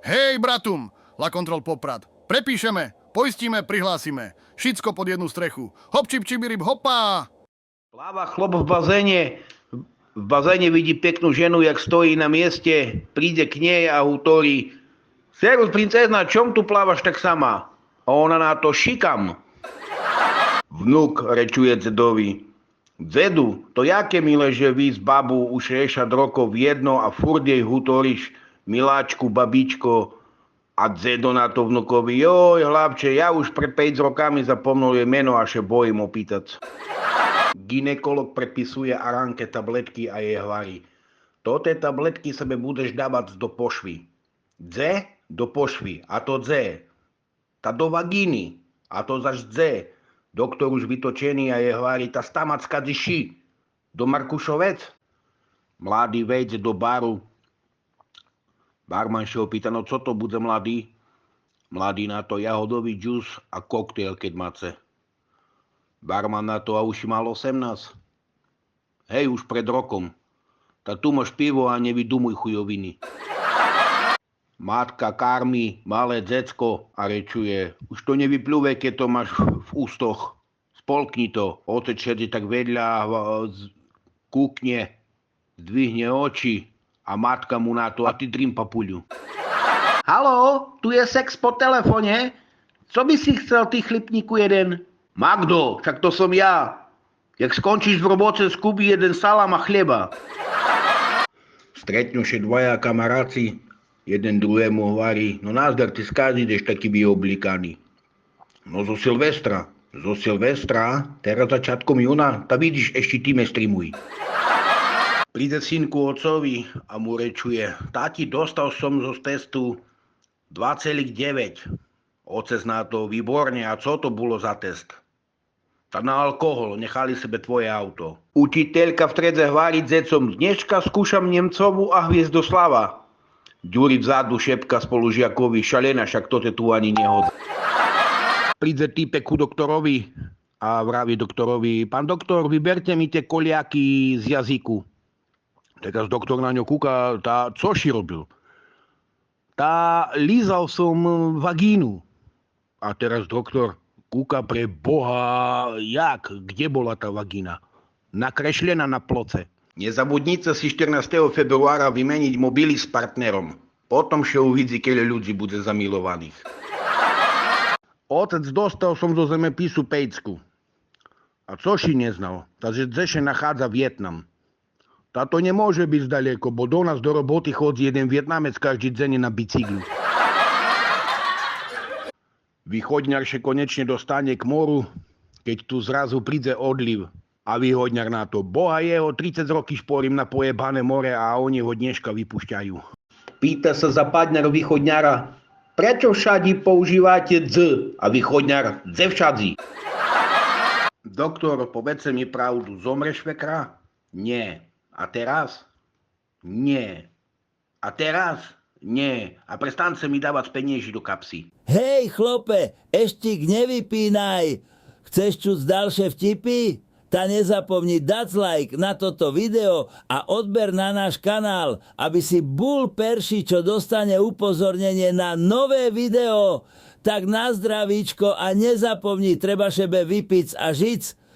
Hej, bratum, la kontrol Poprad. Prepíšeme, poistíme, prihlásime. Šicko pod jednu strechu. Hop, čip, čibirib, hopa! Pláva chlop v bazéne. V bazéne vidí peknú ženu, jak stojí na mieste. Príde k nej a hovorí: Servus, princezna, čom tu plávaš tak sama? A ona na to: šikam. Vnuk rečuje dedovi: Dedu, to jaké milé, že vy s babou už 60 rokov jedno a furt jej hutoríš miláčku, babičko. A dedo na to vnukovi: Joj, hlavče, ja už pred 5 rokami zapomnul jej meno a še bojím opýtať. Ginekolog predpisuje Aranke tabletky a jej hovorí: Tote tabletky sebe budeš dávať do pošvy. Dze do pošvy, a to dze. Ta do vagíny, a to zaž dze. Doktor už vytočený a jej hovorí: Ta stamacka dyši. Do Markušovec? Mladý vejde do baru. Barman sa opýta: No co to bude, mladý? Mladý na to: jahodový džus a koktejl, keď máte. Barman na to: A už mal 18. Hej, už pred rokom. Tak tu máš pivo a nevydumuj chujoviny. Matka karmi malé decko a rečuje: Už to nevypľúvaj, keď to máš v ústoch. Spolkni to. Otec šedí tak vedľa, kúkne, zdvihne oči a matka mu na to: A ty drím papuľu. Haló, tu je sex po telefone. Co by si chcel, ty chlipníku jeden? Magdo, však to som ja. Jak skončíš v roboce, skúbi jeden salám a chleba. Stretnú sa dvaja kamaráci. Jeden druhému hovorí: No nazdar, ty skáď ideš taký vyoblíkaný. No zo Silvestra. Zo Silvestra? Teraz začiatkom júna? Ta vidíš, ešte ty me streamuj. Príde synku otcovi a mu rečuje: Tati, dostal som zo testu 2,9. Otec na to: Výborne, a co to bolo za test? Ta na alkohol, nechali sebe tvoje auto. Učiteľka v triedze hovorí decom: Dneška skúšam Nemcovu a Hviezdoslava. Ďuri vzadu šepka spolužiakovi: Šalená, však to te tu ani nehodí. Príde týpek ku doktorovi a vraví doktorovi: Pán doktor, vyberte mi tie koliaky z jazyku. Teraz doktor na ňo kúka: Tá, coši robil? Tá, lízal som vagínu. A teraz doktor kúka: Pre Boha, jak? Kde bola tá vagína? Nakreslená na ploce. Nezabudnite si 14. februára vymeniť mobily s partnerom. Potom še uvidí, keľo ľudí bude zamilovaných. Otec, dostal som zo zemepisu pejcku. A coši neznal? Takže dzeše nachádza Vietnam. Táto nemôže byť zdaleko, bo do nás do roboty chodí jeden Vietnamec každý deň na bicyklu. Východňar še konečne dostane k moru, keď tu zrazu príde odliv. A východňar na to: Boha jeho, 30 roky šporím na pojebané more a oni ho dneška vypúšťajú. Pýta sa zapadňar východňara: Prečo všade používate dz? A východňar: Dze všadzi. Doktor, povedz mi pravdu, zomreš švekra? Nie. A teraz? Nie. A teraz? Nie. A prestance mi dávať penieži do kapsy. Hej, chlope, eštík nevypínaj. Chceš čuť ďalšie vtipy? Ta nezapomni dať like na toto video a odber na náš kanál, aby si bol perší, čo dostane upozornenie na nové video. Tak na zdravíčko a nezapomni, treba šebe vypiť a žiť.